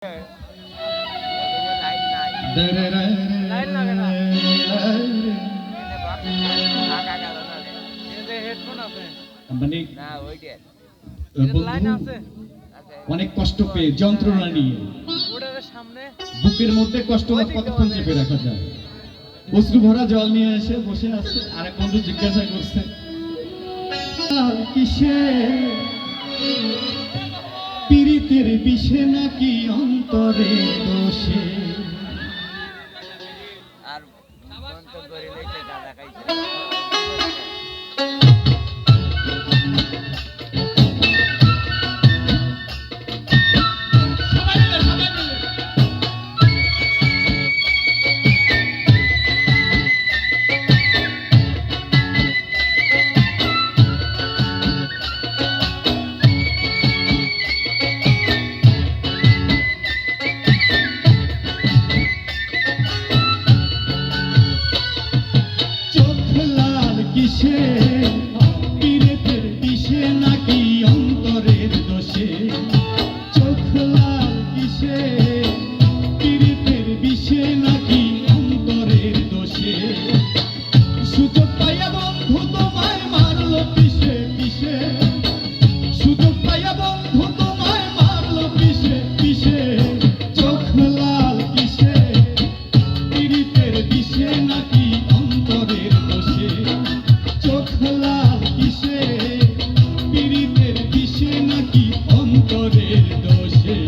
অনেক কষ্ট পেয়ে যন্ত্রণা নিয়ে বুকের মধ্যে কষ্ট কতক্ষণ চেপে রাখা যায়। অশ্রু ভরা জল নিয়ে এসে বসে আছে। আরেক বন্ধু জিজ্ঞাসা করছে, কিসে পীড়িতের বিষে নাকি অন্তরে দোষে? আর পীড়িতের বিষে নাকি অন্তরের দোষে? চোখ লাল কিসে পীড়িতের বিষে নাকি অন্তরের দোষে? সুযোগ পাইয়া বন্ধু তোমায় মারলো পিষে পিষে, সুযোগ পাইয়া বন্ধু তোমায় মারলো পিষে পিষে। চোখ লাল কিসে পীড়িতের বিষে নাকি অন্তরের দোষে? চোখ লাল কিসে পীড়িতের বিষে নাকি অন্তরের দোষে?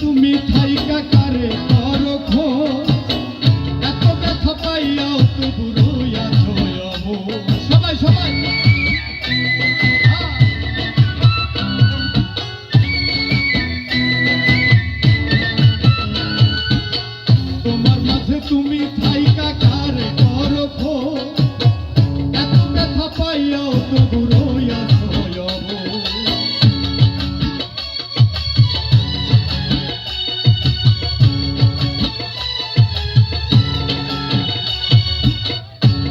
তুমি থাইকা কারে করো খোঁজ, এত ব্যথা পাইয়াও তবু রইয়াছো অবুঝ। সবাই সবাই তোমার মাঝে তুমি থাইকা কারে করো খোঁজ, এত ব্যথা পাইয়াও তবু রইয়াছো অবুঝ।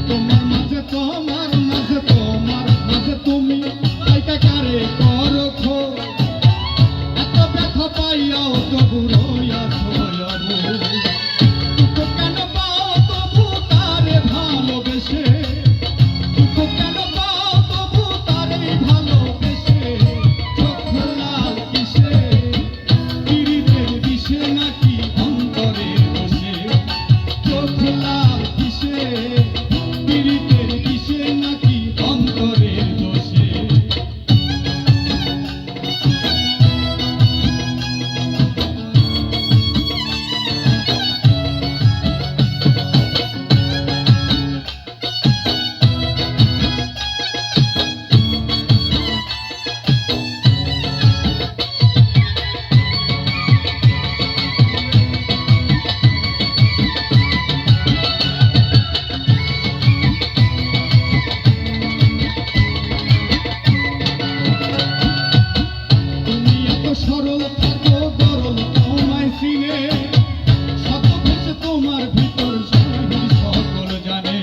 তোমার মাঝে তুমি থাইকা কারে করো খোঁজ, এত ব্যথা পাইয়াও তবু রইয়াছো অবুঝ। দুঃখ কেন পাও তবু তারে ভালোবেসে, দুঃখ কেন পাও তবু তারে ভালোবেসে। চোখ লাল কিসে পীড়িতের বিষে নাকি অন্তরের দোষে? চোখ লাল কিসে পীড়িতের বিষে নাকি অন্তরের দোষে? তুমি এত সরল থাকো গরল তোমায় চিনে, শত ভেসে তোমার ভিতর শরীর সকল জানে।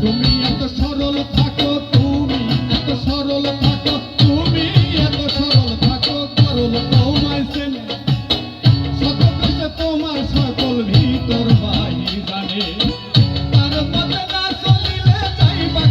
তুমি এত সরল থাকো, তুমি এত সরল থাকো, তুমি এত সরল থাকো গরল তোমায় চেনে, শত ভেসে তোমার সকল ভিতর বাহির জানে। তার পথে না চলিলে যাইবা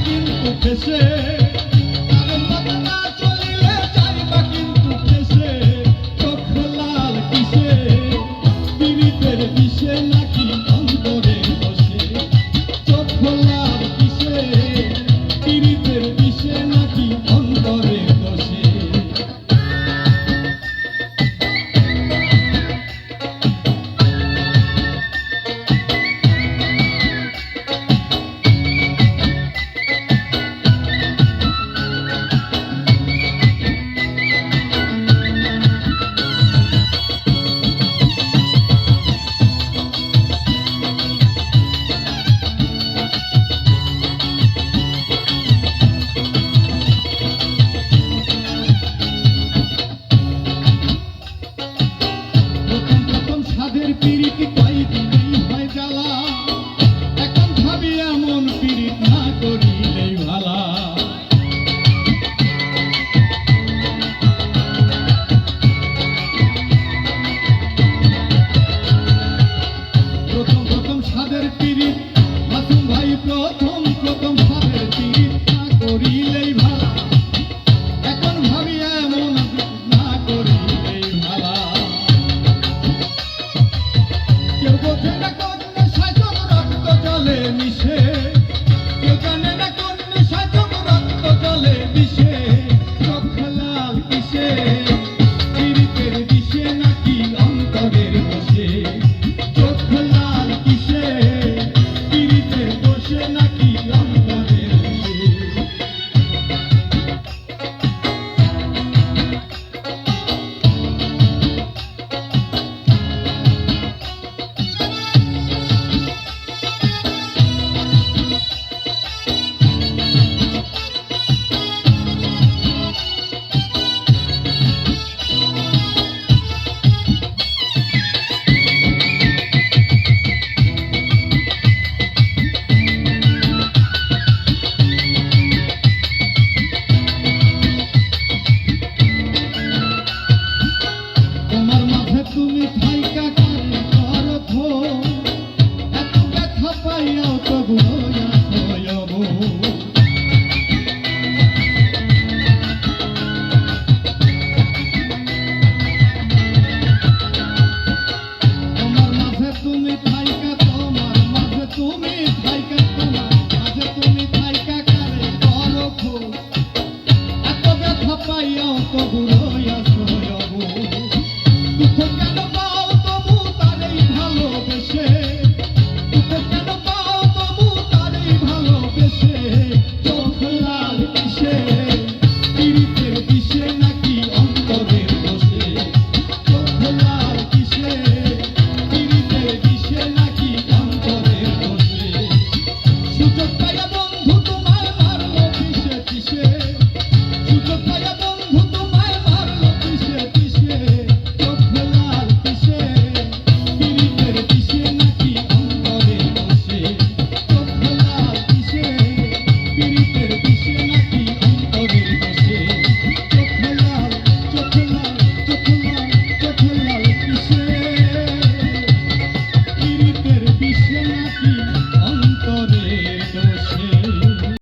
সাদের পিরিত